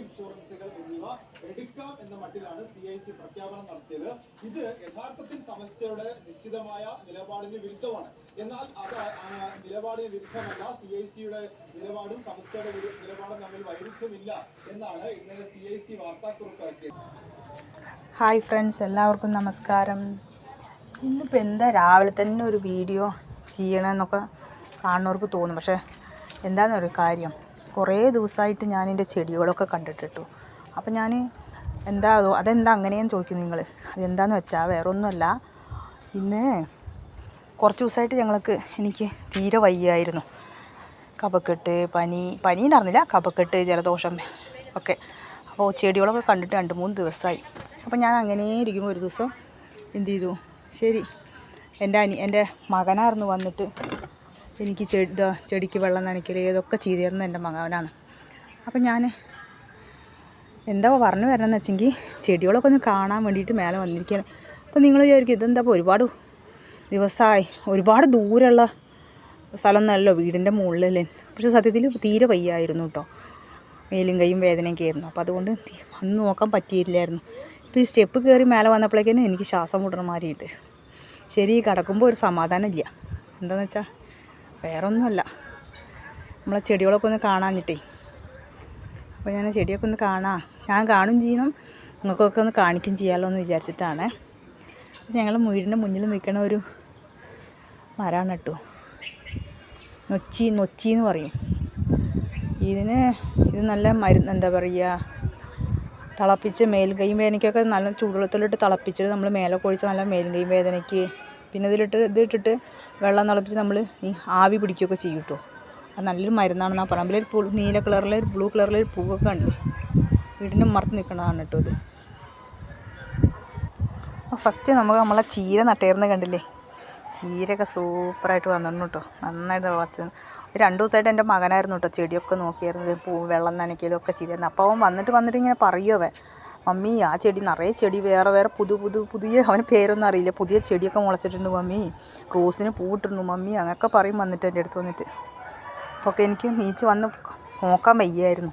ഇൻഷുറൻസുകൾ എന്നിവ എടുക്കാം എന്ന മട്ടിലാണ് CIC പ്രഖ്യാപനം നടത്തിയത്. ഇത് യഥാർത്ഥത്തിൽ സമസ്തയുടെ നിശ്ചിതമായ നിലപാടിന് വിരുദ്ധമാണ്. എന്നാൽ അത് നിലപാടിന് വിരുദ്ധമല്ല. CICയുടെ നിലപാടും സമസ്തയുടെ നിലപാടും തമ്മിൽ വൈരുദ്ധ്യമില്ല എന്നാണ് ഇന്നലെ CIC വാർത്താക്കുറിപ്പ് ഇറക്കിയത്. ഹായ് ഫ്രണ്ട്സ്, എല്ലാവർക്കും നമസ്കാരം. ഇന്നിപ്പോൾ എന്താ രാവിലെ തന്നെ ഒരു വീഡിയോ ചെയ്യണമെന്നൊക്കെ കാണുന്നവർക്ക് തോന്നും. പക്ഷേ എന്താണെന്നൊരു കാര്യം, കുറേ ദിവസമായിട്ട് ഞാൻ എൻ്റെ ചെടികളൊക്കെ കണ്ടിട്ടിട്ടു. അപ്പോൾ ഞാൻ അതെന്താ അങ്ങനെയെന്ന് ചോദിക്കും നിങ്ങൾ. അതെന്താണെന്ന് വെച്ചാൽ വേറെ ഒന്നുമല്ല, ഇന്ന് കുറച്ച് ദിവസമായിട്ട് എനിക്ക് തീരെ വയ്യായിരുന്നു. കഫക്കെട്ട്, പനി ഉണ്ടായിരുന്നില്ല, കഫക്കെട്ട്, ജലദോഷം ഒക്കെ. അപ്പോൾ ചെടികളൊക്കെ കണ്ടിട്ട് 2-3 ദിവസമായി. അപ്പോൾ ഞാൻ അങ്ങനെ ഇരിക്കുമ്പോൾ ഒരു ദിവസം എന്ത് ചെയ്തു, ശരി എൻ്റെ മകനായിരുന്നു വന്നിട്ട് എനിക്ക് ചെടിക്ക് വെള്ളം നനയ്ക്കൽ ഇതൊക്കെ ചെയ്തു തരുന്നത് എൻ്റെ മകനാണ്. അപ്പം ഞാൻ എന്താ പറഞ്ഞു വരണമെന്ന് വെച്ചെങ്കിൽ ചെടികളൊക്കെ ഒന്ന് കാണാൻ വേണ്ടിയിട്ട് മേലെ വന്നിരിക്കുകയാണ്. അപ്പോൾ നിങ്ങൾ വിചാരിക്കും ഇതെന്താ ഒരുപാട് ദിവസമായി, ഒരുപാട് ദൂരമുള്ള സ്ഥലമൊന്നുമല്ലോ, വീടിൻ്റെ മുകളിലല്ലേ. പക്ഷേ സത്യത്തിൽ തീരെ വയ്യായിരുന്നു കേട്ടോ, മേലും കൈയും വേദനയൊക്കെ ആയിരുന്നു. അപ്പോൾ അതുകൊണ്ട് അന്ന് നോക്കാൻ പറ്റിയില്ലായിരുന്നു. ഇപ്പോൾ ഈ സ്റ്റെപ്പ് കയറി മേലെ വന്നപ്പോഴേക്കും എനിക്ക് ശ്വാസം മുട്ടണ മാറിയിട്ട് ശരി കിടക്കുമ്പോൾ ഒരു സമാധാനം ഇല്ല. എന്താണെന്ന് വെച്ചാൽ വേറെ ഒന്നുമല്ല, നമ്മളെ ചെടികളൊക്കെ ഒന്ന് കാണാഞ്ഞിട്ടേ. അപ്പോൾ ഞാൻ ചെടിയൊക്കെ ഒന്ന് ഞാൻ കാണും ചെയ്യണം, നിങ്ങൾക്കൊക്കെ ഒന്ന് കാണിക്കും ചെയ്യാമല്ലോ എന്ന് വിചാരിച്ചിട്ടാണ്. ഞങ്ങൾ വീടിൻ്റെ മുന്നിൽ നിൽക്കണ ഒരു മരമാണ് കേട്ടോ, നൊച്ചി എന്ന് പറയും. ഇത് നല്ല മരുന്ന്, എന്താ പറയുക, തിളപ്പിച്ച് മേലും കൈയും വേദനയ്ക്കൊക്കെ നല്ല ചൂടുവെള്ളത്തിലിട്ട് തിളപ്പിച്ചിട്ട് നമ്മൾ മേലെ കൊഴിച്ച് നല്ല മേലും കൈയും വേദനയ്ക്ക്. പിന്നെ ഇതിട്ടിട്ട് വെള്ളം തിളപ്പിച്ച് നമ്മൾ ഈ ആവി പിടിക്കുകയൊക്കെ ചെയ്യും കേട്ടോ. അത് നല്ലൊരു മരുന്നാണെന്നാണ് പറയുമ്പോൾ. ഒരു നീല കളറിലെ ഒരു ബ്ലൂ കളറിലെ ഒരു പൂവൊക്കെ ഉണ്ട്, വീടിൻ്റെ മറത്ത് നിൽക്കുന്നതാണ് കേട്ടോ ഇത്. ഫസ്റ്റ് നമ്മളെ ചീര നട്ടേർന്ന് കണ്ടില്ലേ, ചീരയൊക്കെ സൂപ്പറായിട്ട് വന്നിരുന്നു കേട്ടോ, നന്നായിട്ട് വളർച്ച. 2 ദിവസമായിട്ട് എൻ്റെ മകനായിരുന്നു കേട്ടോ ചെടിയൊക്കെ നോക്കിയായിരുന്നത്, വെള്ളം നനയ്ക്കലും ഒക്കെ ചെയ്തിരുന്നു. അപ്പോൾ അവൻ വന്നിട്ട് ഇങ്ങനെ പറയുമോ, മമ്മി ആ ചെടി നിറയെ ചെടി വേറെ പുതിയ അവന് പേരൊന്നും അറിയില്ല, പുതിയ ചെടിയൊക്കെ മുളച്ചിട്ടുണ്ട് മമ്മി, റോസിന് പൂവിട്ടിരുന്നു മമ്മി, അങ്ങനെയൊക്കെ പറയും വന്നിട്ട് എൻ്റെ അടുത്ത് വന്നിട്ട്. അപ്പോൾ ഒക്കെ എനിക്ക് നീച്ച് വന്ന് നോക്കാൻ വയ്യായിരുന്നു.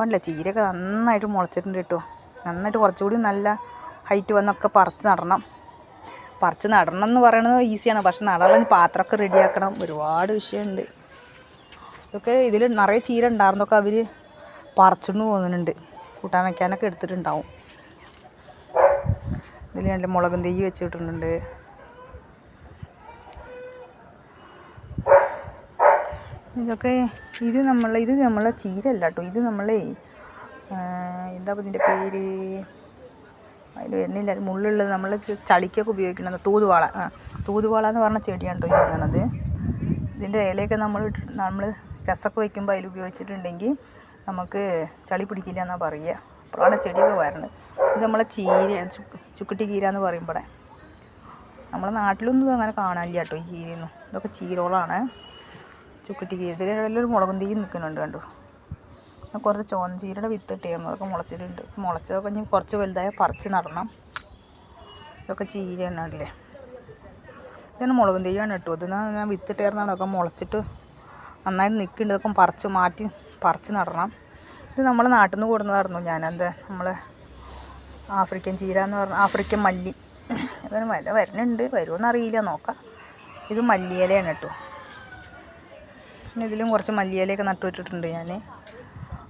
അല്ല ചീരയൊക്കെ നന്നായിട്ട് മുളച്ചിട്ടുണ്ട് കേട്ടോ, നന്നായിട്ട് കുറച്ചുകൂടി നല്ല ഹൈറ്റ് വന്നൊക്കെ പറിച്ച് നടണം എന്ന് പറയണത് ഈസിയാണ്. പക്ഷെ നടാൻ പാത്രമൊക്കെ റെഡിയാക്കണം, ഒരുപാട് വിഷയമുണ്ട്. ഇതൊക്കെ ഇതിൽ നിറയെ ചീര ഉണ്ടായിരുന്നൊക്കെ അവർ പറിച്ചുകൊണ്ട് പോകുന്നുണ്ട്, കൂട്ടാൻ വയ്ക്കാനൊക്കെ എടുത്തിട്ടുണ്ടാവും. ഇതിൽ നല്ല മുളകും തെയ്യ് വെച്ചിട്ടുണ്ട്. ഇത് നമ്മളെ ചീര അല്ല കേട്ടോ, ഇത് നമ്മളെ എന്താ ഇതിൻ്റെ പേര്, അതിൽ വരുന്നില്ല, മുള്ളുള്ളത് നമ്മൾ ചളിക്കൊക്കെ ഉപയോഗിക്കുന്നത് തൂതുവാള എന്ന് പറഞ്ഞ ചെടിയാണ് കേട്ടോ ഈ വന്നത്. ഇതിൻ്റെ ഇലയൊക്കെ നമ്മൾ രസമൊക്കെ വയ്ക്കുമ്പോൾ അതിൽ ഉപയോഗിച്ചിട്ടുണ്ടെങ്കിൽ നമുക്ക് ചളി പിടിക്കില്ല എന്നാണ് പറയുക. അപ്പോഴാണ് ചെടിയൊക്കെ വരുന്നത്. ഇത് നമ്മളെ ചുക്കുട്ടി കീര എന്ന് പറയുമ്പോൾ നമ്മളെ നാട്ടിലൊന്നും അങ്ങനെ കാണാനില്ല കേട്ടോ ഈ കീരയൊന്നും. ഇതൊക്കെ ചീരോളാണ്, ചുക്കുട്ടി കീര. ഇതിലൊരു മുളകും തീയും നിൽക്കുന്നുണ്ട് കണ്ടോ. കുറച്ച് ചുവന്ന ചീരയുടെ വിത്ത് ഇട്ടിരുന്നു, അതൊക്കെ മുളച്ചിട്ടുണ്ട്. മുളച്ചതൊക്കെ ഇനി കുറച്ച് വലുതായ പറിച്ച് നടണം. ഇതൊക്കെ ചീരയാണ് അല്ലേ, ഇതാണ് മുളകും തെയ്യാണ് കേട്ടോ. ഇതിന് ഞാൻ വിത്തിട്ടേർന്നാണ്, അതൊക്കെ മുളച്ചിട്ട് നന്നായിട്ട് നിൽക്കുന്നുണ്ട്. ഇതൊക്കെ പറിച്ച് നടണം. ഇത് നമ്മളെ നാട്ടിൽ നിന്ന് കൊടുന്നതായിരുന്നു. നമ്മളെ ആഫ്രിക്കൻ ചീര എന്ന് പറഞ്ഞാൽ ആഫ്രിക്കൻ മല്ലി. അതിന് വില വരുന്നുണ്ട്, വരുമോയെന്നറിയില്ല, നോക്കാം. ഇത് മല്ലിയിലയാണ് കേട്ടോ. പിന്നെ ഇതിലും കുറച്ച് മല്ലിയിലയൊക്കെ നട്ടുവിട്ടിട്ടുണ്ട് ഞാൻ.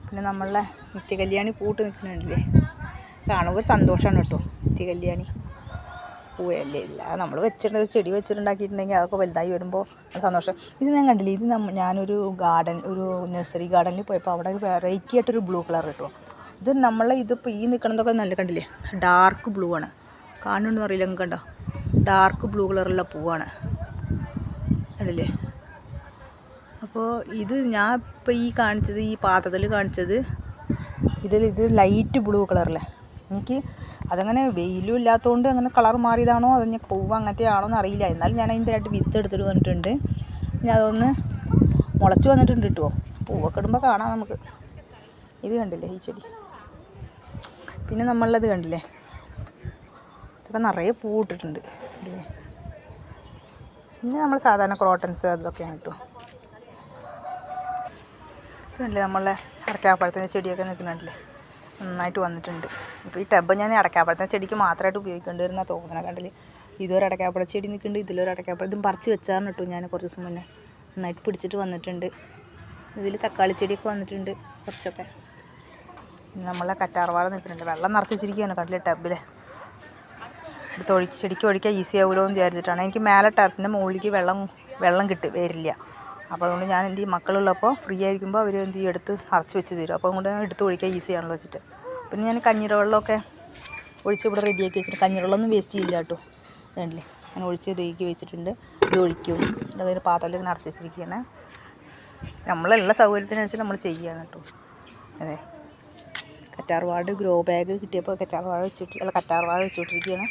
പിന്നെ നമ്മളെ നിത്യകല്യാണി പൂട്ട് നിൽക്കുന്നുണ്ടല്ലേ, കാണുമ്പോൾ ഒരു സന്തോഷമാണ് കേട്ടോ. നിത്യകല്യാണി പൂവല്ലേ, ഇല്ല നമ്മൾ ചെടി വെച്ചിട്ടുണ്ടാക്കിയിട്ടുണ്ടെങ്കിൽ അതൊക്കെ വലുതായി വരുമ്പോൾ സന്തോഷം. ഇത് ഞാൻ കണ്ടില്ലേ, ഇത് ഞാനൊരു നഴ്സറി ഗാർഡനിൽ പോയപ്പോൾ അവിടെ ഒരു വെറൈറ്റി ആയിട്ടൊരു ബ്ലൂ കളർ കിട്ടുമോ. ഇത് ഇതിപ്പോൾ ഈ നിൽക്കണതൊക്കെ നല്ല കണ്ടില്ലേ, ഡാർക്ക് ബ്ലൂ ആണ്. കാണുന്നുണ്ടെന്ന് അറിയില്ല, നിങ്ങൾക്ക് കണ്ടോ, ഡാർക്ക് ബ്ലൂ കളറുള്ള പൂവാണ് കണ്ടില്ലേ. അപ്പോൾ ഇത് ഞാൻ ഇപ്പോൾ ഈ പാത്രത്തിൽ കാണിച്ചത് ഇത് ലൈറ്റ് ബ്ലൂ കളറല്ലേ. എനിക്ക് അതങ്ങനെ വെയിലും ഇല്ലാത്തതുകൊണ്ട് അങ്ങനെ കളർ മാറിയതാണോ അത് ഞാൻ പൂവ് അങ്ങനത്തെ ആണോ എന്ന് അറിയില്ല. എന്നാലും ഞാൻ അതിൻ്റെ 2 വിത്ത് എടുത്തിട്ട് വന്നിട്ടുണ്ട്. ഞാൻ അതൊന്ന് മുളച്ച് വന്നിട്ടുണ്ട് കിട്ടുമോ, പൂവൊക്കെ ഇടുമ്പോൾ കാണാം നമുക്ക്. ഇത് കണ്ടില്ലേ ഈ ചെടി, പിന്നെ നമ്മളത് കണ്ടില്ലേ, ഇതൊക്കെ നിറയെ പൂവിട്ടിട്ടുണ്ട് അല്ലേ. പിന്നെ നമ്മൾ സാധാരണ ക്രോട്ടൺസ് അതൊക്കെയാണ് കേട്ടോ. ഇതല്ലേ നമ്മളെ അടയ്ക്കാപ്പഴത്തിൻ്റെ ചെടിയൊക്കെ നിൽക്കുന്നുണ്ടല്ലേ, നന്നായിട്ട് വന്നിട്ടുണ്ട്. ഇപ്പോൾ ഈ ടബ് ഞാൻ അടയ്ക്കാപ്പഴത്തിൻ്റെ ചെടിക്ക് മാത്രമായിട്ട് ഉപയോഗിക്കേണ്ടി വരുന്ന തോന്നണ കണ്ടില്ലേ. ഇതൊരു അടയ്ക്കാപ്പഴ ചെടി നിൽക്കുന്നുണ്ട്, ഇതിലൊരു അടയ്ക്കാപ്പഴം. ഇതും പറിച്ച് വെച്ചാണ് കേട്ടോ ഞാൻ കുറച്ച് ദിവസം മുന്നേ. നന്നായിട്ട് പിടിച്ചിട്ട് വന്നിട്ടുണ്ട്. ഇതിൽ തക്കാളി ചെടിയൊക്കെ വന്നിട്ടുണ്ട് കുറച്ചൊക്കെ. നമ്മളെ കറ്റാർവാഴ നിൽക്കുന്നുണ്ട്, വെള്ളം നിറച്ച് വെച്ചിരിക്കുകയാണ് കണ്ടില്ലേ ടബിൽ. എടുത്ത് ചെടിക്ക് ഒഴിക്കാൻ ഈസി ആവുമല്ലോ എന്ന് വിചാരിച്ചിട്ടാണ്. എനിക്ക് മേലെ ടെറസിൻ്റെ മുകളിലേക്ക് വെള്ളം വരില്ല. അപ്പോൾ അതുകൊണ്ട് ഞാൻ എന്ത് ചെയ്യും, മക്കളുള്ളപ്പോൾ ഫ്രീ ആയിരിക്കുമ്പോൾ അവർ എന്ത് ചെയ്യും, എടുത്ത് അറച്ച് വെച്ച് തരും. അപ്പോൾ അതുകൊണ്ട് എടുത്ത് ഒഴിക്കാൻ ഈസിയാണല്ലോ വെച്ചിട്ട്. പിന്നെ ഞാൻ കഞ്ഞിരവെള്ളമൊക്കെ ഒഴിച്ച് ഇവിടെ റെഡിയാക്കി വെച്ചിട്ട്, കഞ്ഞിരവെള്ളമൊന്നും വേസ്റ്റ് ചെയ്യില്ല കേട്ടോ. വേണ്ടില്ലേ, ഞാൻ ഒഴിച്ച് റെഡിയാക്കി വെച്ചിട്ടുണ്ട്. ഇത് ഒഴിക്കും, അതൊരു പാത്രത്തിൽ ഇങ്ങനെ അടച്ച് വെച്ചിരിക്കുകയാണ്. നമ്മളുള്ള സൗകര്യത്തിനനുസരിച്ച് നമ്മൾ ചെയ്യുകയാണ് കേട്ടോ. അതെ, കറ്റാർവാഴ ഗ്രോ ബാഗ് കിട്ടിയപ്പോൾ കറ്റാർവാഴ വെച്ചിട്ടിരിക്കുകയാണ്.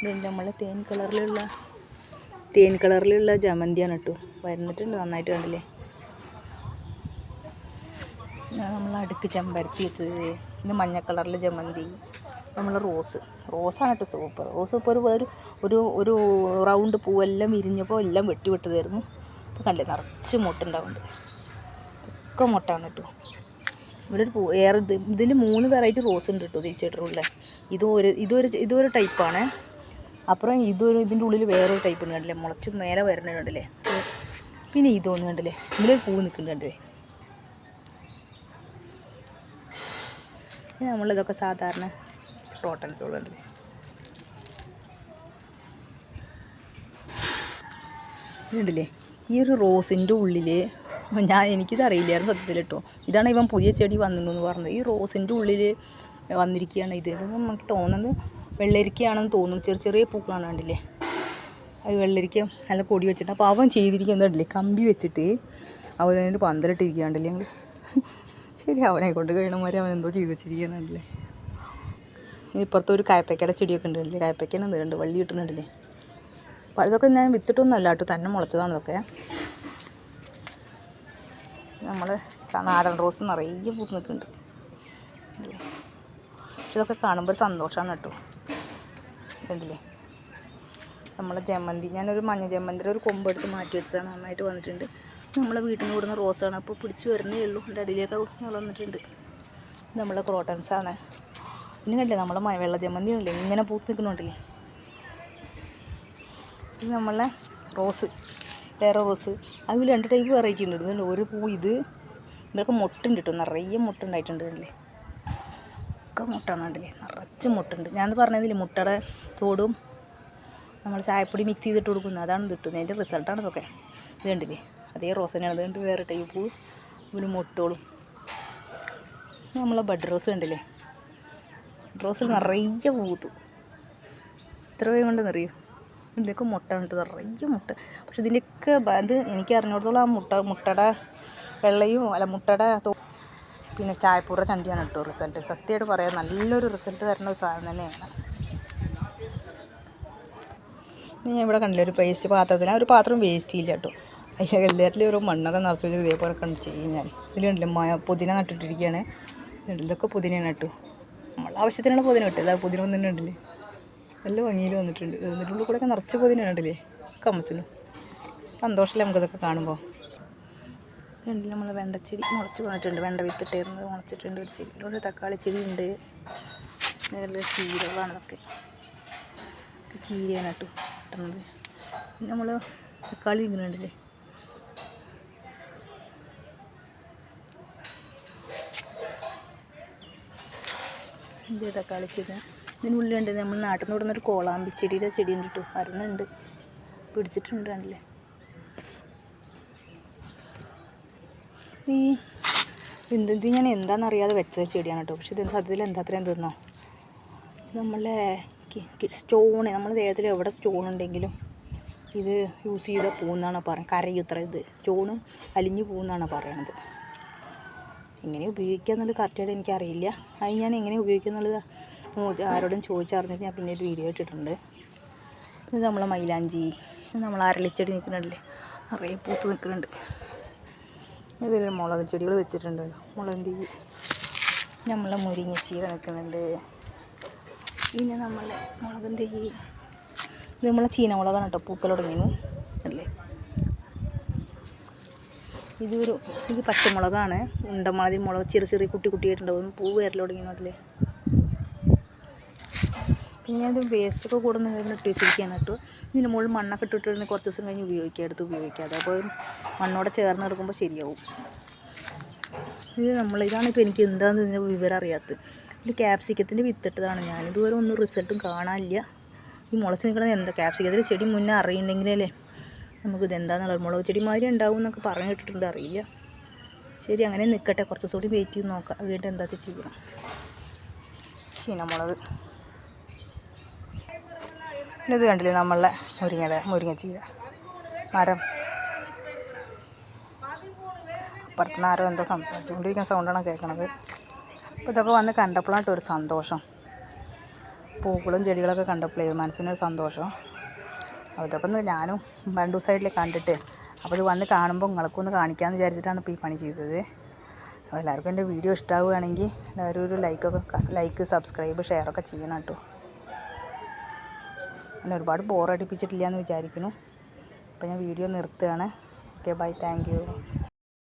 ഇതുണ്ട് നമ്മൾ തേൻ കളറിലുള്ള ജമന്തിയാണ് കേട്ടോ, വരുന്നിട്ടുണ്ട് നന്നായിട്ട് കണ്ടില്ലേ. നമ്മൾ അടുക്ക് ചെമ്പരത്തി വെച്ചത്, ഇത് മഞ്ഞ കളറിൽ ജമന്തി, നമ്മൾ റോസാണ് കേട്ടോ സൂപ്പർ. റോസ് ഇപ്പോൾ ഒരു റൗണ്ട് പൂവെല്ലാം വിരിഞ്ഞപ്പോൾ എല്ലാം വെട്ടിവിട്ടതായിരുന്നു. ഇപ്പോൾ കണ്ടില്ലേ നിറച്ച് മുട്ടുണ്ടാവുന്നുണ്ട്, ഒക്കെ മുട്ടാണ് കേട്ടോ. ഇവിടെ ഒരു ഇതിൽ 3 വെറൈറ്റി റോസ് ഉണ്ട് കേട്ടോ തീർച്ചയായിട്ടുള്ള. ഇതൊരു ടൈപ്പാണ്. അപ്പുറം ഇതിൻ്റെ ഉള്ളിൽ വേറൊരു ടൈപ്പ് ഉണ്ട് കണ്ടില്ലേ, മുളച്ച് മേലെ വരുന്നത് കണ്ടില്ലേ. പിന്നെ ഇതൊന്നും കണ്ടില്ലേ, ഇതിലൊരു പൂ നിൽക്കുന്നുണ്ട് കണ്ടില്ലേ. നമ്മളിതൊക്കെ സാധാരണ ക്രോട്ടൺസുകളുണ്ടല്ലേ. ഇതുണ്ടല്ലേ, ഈ ഒരു റോസിൻ്റെ ഉള്ളിൽ എനിക്കിത് അറിയില്ലായിരുന്നു സത്യത്തിൽ കേട്ടോ. ഇതാണ് ഇവൻ പുതിയ ചെടി വന്നെന്ന് പറഞ്ഞത്. ഈ റോസിൻ്റെ ഉള്ളിൽ വന്നിരിക്കുകയാണ് ഇത്. നമുക്ക് തോന്നുന്നത് വെള്ളരിക്കയാണെന്ന് തോന്നുന്നു. ചെറിയ പൂക്കളാണ് കണ്ടില്ലേ, അത് വെള്ളരിക്ക നല്ല പൊടി വെച്ചിട്ട്. അപ്പോൾ അവൻ ചെയ്തിരിക്കുന്നത് കണ്ടില്ലേ, കമ്പി വെച്ചിട്ട് അവനതിൻ്റെ പന്തലിട്ടിരിക്കുകയാണ്ടല്ലേ. ഞങ്ങൾ ശരി, അവനെ കൊണ്ട് കഴിയണമാരെ അവൻ എന്തോ ചെയ്ത് വെച്ചിരിക്കുകയാണല്ലേ. ഇപ്പുറത്ത് ഒരു കായപ്പയ്ക്കയുടെ ചെടിയൊക്കെ ഉണ്ട് കണ്ടില്ലേ, കായപ്പയ്ക്കാണ് നീണ്ട് വള്ളി കിട്ടുന്നുണ്ടല്ലേ. അപ്പോൾ ഇതൊക്കെ ഞാൻ വിത്തിട്ടൊന്നും അല്ല കേട്ടോ, തന്നെ മുളച്ചതാണ് ഇതൊക്കെ. നമ്മൾ നാടൻ റോസ് നിറയെ പൂത്ത് നിൽക്കുന്നുണ്ട്. ഇതൊക്കെ കാണുമ്പോൾ ഒരു സന്തോഷമാണ് കേട്ടോ. കണ്ടില്ലേ, നമ്മളെ ജമന്തി, ഞാനൊരു മഞ്ഞ ജമന്തിയുടെ ഒരു കൊമ്പെടുത്ത് മാറ്റി വെച്ചതാണ്, നന്നായിട്ട് വന്നിട്ടുണ്ട്. നമ്മളെ വീട്ടിൽ നിന്ന് കൂടുന്ന റോസാണ്, അപ്പോൾ പിടിച്ച് വരുന്നേ ഉള്ളൂ. എൻ്റെ അടിയിലേക്ക് വന്നിട്ടുണ്ട്. നമ്മളെ ക്രോട്ടൺസാണ്. പിന്നെ കണ്ടില്ലേ നമ്മളെ വെള്ള ജമന്തി ഉണ്ടല്ലേ, ഇങ്ങനെ പൂത്ത് നിൽക്കുന്നുണ്ടല്ലേ. ഇത് നമ്മളെ വേറെ റോസ്, അതിൽ 2 ടൈപ്പ് വെറൈറ്റി ഉണ്ട്. ഇതുണ്ട് ഒരു പൂ, ഇതൊക്കെ മുട്ടുണ്ട് കേട്ടോ, നിറയെ മുട്ടുണ്ടായിട്ടുണ്ട് കണ്ടില്ലേ. ഒക്കെ മുട്ടാണ് കണ്ടില്ലേ, നിറച്ച് മുട്ടുണ്ട്. ഞാൻ പറഞ്ഞതില്ലേ, മുട്ടയുടെ തോടും നമ്മൾ ചായപ്പൊടി മിക്സ് ചെയ്തിട്ട് കൊടുക്കുന്നത്, അതാണ് കിട്ടുന്നത്. അതിൻ്റെ റിസൾട്ടാണ് ഇതൊക്കെ. ഇത് കണ്ടില്ലേ, അതേ റോസ് തന്നെയാണ്. അതുകൊണ്ട് വേറെ ടൈപ്പ് പൂ, ഒരു മുട്ടോളും. നമ്മളെ ബഡ് റോസ് കണ്ടില്ലേ, റോസിൽ നിറയെ പൂത്തു. എത്ര വേഗം കൊണ്ട് നിറയും. ഇതിലൊക്കെ മുട്ട ഉണ്ട്, നിറയെ മുട്ട. പക്ഷെ ഇതിൻ്റെയൊക്കെ ഇത് എനിക്ക് അറിഞ്ഞിടത്തോളം ആ മുട്ടയുടെ വെള്ളയും മുട്ടയുടെ പിന്നെ ചായപ്പൂറ ചണ്ടിയാണ് കേട്ടോ റിസൾട്ട്. സത്യമായിട്ട് പറയാം, നല്ലൊരു റിസൾട്ട് തരുന്ന ഒരു സാധനം തന്നെയാണ്. ഞാൻ ഇവിടെ കണ്ടില്ല, ഒരു പേസ്റ്റ് പാത്രത്തിൽ, ആ ഒരു പാത്രം വേസ്റ്റ് ചെയ്യില്ല കേട്ടോ. അതിൻ്റെ എല്ലാറ്റിലും ഓരോ മണ്ണൊക്കെ നിറച്ച് വെച്ച് ഇതേപോലെ കണ്ട് ചെയ്യും ഞാൻ. ഇതിലുണ്ടല്ലോ പുതിന നട്ടിട്ടിരിക്കുകയാണ്. ഇതൊക്കെ പുതിനയാണ് കേട്ടോ, നമ്മളെ ആവശ്യത്തിനുള്ള പുതിന കിട്ടും. ഇതാ പുതിന ഒന്നും ഉണ്ടല്ലേ, നല്ല ഭംഗിയിൽ വന്നിട്ടുണ്ട്. ഇതിൻ്റെ ഉള്ളിൽ കൂടെയൊക്കെ നിറച്ച് പുതിന കണ്ടില്ലേ, കമ്മച്ചല്ലോ. സന്തോഷമല്ലേ നമുക്കിതൊക്കെ കാണുമ്പോൾ. കണ്ടില്ല, നമ്മൾ വെണ്ടച്ചെടി മുളച്ച് വന്നിട്ടുണ്ട്. വെണ്ട വിത്തിട്ടായിരുന്നത് മുളച്ചിട്ടുണ്ട്. ഒരു ചെടിയിലൂടെ തക്കാളി ചെടി ഉണ്ട്. ഇതിലുള്ള ചീരകളാണ് ഇതൊക്കെ, ചീരയാണ് കേട്ടോ കിട്ടുന്നത്. പിന്നെ നമ്മൾ തക്കാളി ഇങ്ങനെ ഉണ്ടല്ലേ, ഇത് തക്കാളി ചെടി. ഇതിനുള്ളിലുണ്ട് നമ്മൾ നാട്ടിൽ നിന്ന് വിടുന്നൊരു കോളാമ്പി ചെടിയുടെ ചെടി ഉണ്ട് കേട്ടോ, വരുന്നുണ്ട്, പിടിച്ചിട്ടുണ്ട് കണ്ടില്ലേ. ഇത് ഞാൻ എന്താണെന്നറിയാതെ വെച്ച ചെടിയാണ് കേട്ടോ. പക്ഷെ ഇത് സത്യത്തിൽ അത്രയും തിന്നോ, നമ്മളെ സ്റ്റോണ്, നമ്മുടെ ദേഹത്തിൽ എവിടെ സ്റ്റോൺ ഉണ്ടെങ്കിലും ഇത് യൂസ് ചെയ്താൽ പോകുന്നതാണ് പറയുന്നത്. കരയുത്ര ഇത് സ്റ്റോണ് അലിഞ്ഞു പോകുന്നതാണ് പറയണത്. എങ്ങനെ ഉപയോഗിക്കുക എന്നുള്ളത് കറക്റ്റായിട്ട് എനിക്കറിയില്ല. അത് ഞാൻ എങ്ങനെ ഉപയോഗിക്കുക എന്നുള്ളത് ആരോടും ചോദിച്ചറിഞ്ഞിട്ട് ഞാൻ പിന്നെ ഒരു വീഡിയോ ഇട്ടിട്ടുണ്ട്. ഇത് നമ്മളെ മൈലാഞ്ചി, നമ്മൾ അരളിച്ചെടി നിൽക്കുന്നുണ്ടല്ലേ, നിറയെ പൂത്ത് നിൽക്കുന്നുണ്ട്. ഇതിൽ മുളക് ചെടികൾ വെച്ചിട്ടുണ്ട്, മുളക് തീ, നമ്മളെ മുരിങ്ങച്ചീര നിൽക്കുന്നുണ്ട്. പിന്നെ നമ്മളെ മുളക് തീ, ഇത് നമ്മളെ ചീനമുളകാണ് കേട്ടോ, പൂക്കൾ തുടങ്ങിയത് അല്ലേ. ഇത് പച്ചമുളകാണ്. ഉണ്ടമാതിരി മുളക് ചെറിയ ചെറിയ കുട്ടി കുട്ടിയായിട്ടുണ്ടാവും. പൂ വരൽ തുടങ്ങി നാട്ടിൽ. പിന്നെ അത് വേസ്റ്റൊക്കെ കൂടെ ഇട്ട് വെച്ചിരിക്കുകയാണ് കേട്ടോ. ഇതിൻ്റെ മുകളിൽ മണ്ണൊക്കെ ഇട്ടിട്ടുണ്ടെങ്കിൽ കുറച്ച് ദിവസം കഴിഞ്ഞ് എടുത്ത് ഉപയോഗിക്കാം. അപ്പോൾ മണ്ണോടെ ചേർന്ന് കിടക്കുമ്പോൾ ശരിയാവും. ഇതാണ് ഇപ്പോൾ എനിക്ക് എന്താണെന്ന് ഇതിൻ്റെ വിവരം അറിയാത്തത്. ഇത് ക്യാപ്സിക്കത്തിൻ്റെ വിത്തിട്ടതാണ്. ഞാനിതുവരെ ഒന്നും റിസൾട്ടും കാണാനില്ല. ഈ മുളച്ച് നിൽക്കുന്നത് എന്താ ക്യാപ്സിക്കത്തിൻ്റെ ചെടി മുന്നേ അറിയുന്നുണ്ടെങ്കിലല്ലേ നമുക്കിത് എന്താണെന്നുള്ളത്. മുളക് ചെടി മാതിരി ഉണ്ടാവും എന്നൊക്കെ പറഞ്ഞു കേട്ടിട്ടുണ്ട്, അറിയില്ല. ശരി, അങ്ങനെ നിൽക്കട്ടെ. കുറച്ച് ദിവസം കൂടി വെയിറ്റ് ചെയ്ത് നോക്കാം. അത് കഴിഞ്ഞിട്ട് എന്താ ചെയ്യണം. ചീനമുളക് ഇത് കണ്ടില്ലേ നമ്മളുടെ മുരിങ്ങച്ചീര മരം. അപ്പുറത്തുനിന്ന് ആരോ എന്തോ സംസാരിച്ചുകൊണ്ടിരിക്കുന്ന സൗണ്ടാണ് കേൾക്കണത്. അപ്പോൾ ഇതൊക്കെ വന്ന് കണ്ടപ്പോഴാണ് ഒരു സന്തോഷം. പൂക്കളും ചെടികളൊക്കെ കണ്ടപ്പോഴേ മനസ്സിനൊരു സന്തോഷം. അതൊക്കെ ഞാനും 2 ദിവസമായിട്ടില്ലേ കണ്ടിട്ട്. അപ്പോൾ ഇത് വന്ന് കാണുമ്പോൾ നിങ്ങൾക്കൊന്ന് കാണിക്കാമെന്ന് വിചാരിച്ചിട്ടാണ് ഇപ്പോൾ ഈ പണി ചെയ്തത്. അപ്പോൾ എല്ലാവർക്കും എൻ്റെ വീഡിയോ ഇഷ്ടമാവുകയാണെങ്കിൽ എല്ലാവരും ഒരു ലൈക്ക് സബ്സ്ക്രൈബ് ഷെയറൊക്കെ ചെയ്യണം കേട്ടോ. എന്നെ ഒരുപാട് ബോറടിപ്പിച്ചിട്ടില്ല എന്ന് വിചാരിക്കുന്നു. അപ്പോൾ ഞാൻ വീഡിയോ നിർത്തുകയാണ്. Okay, bye, thank U.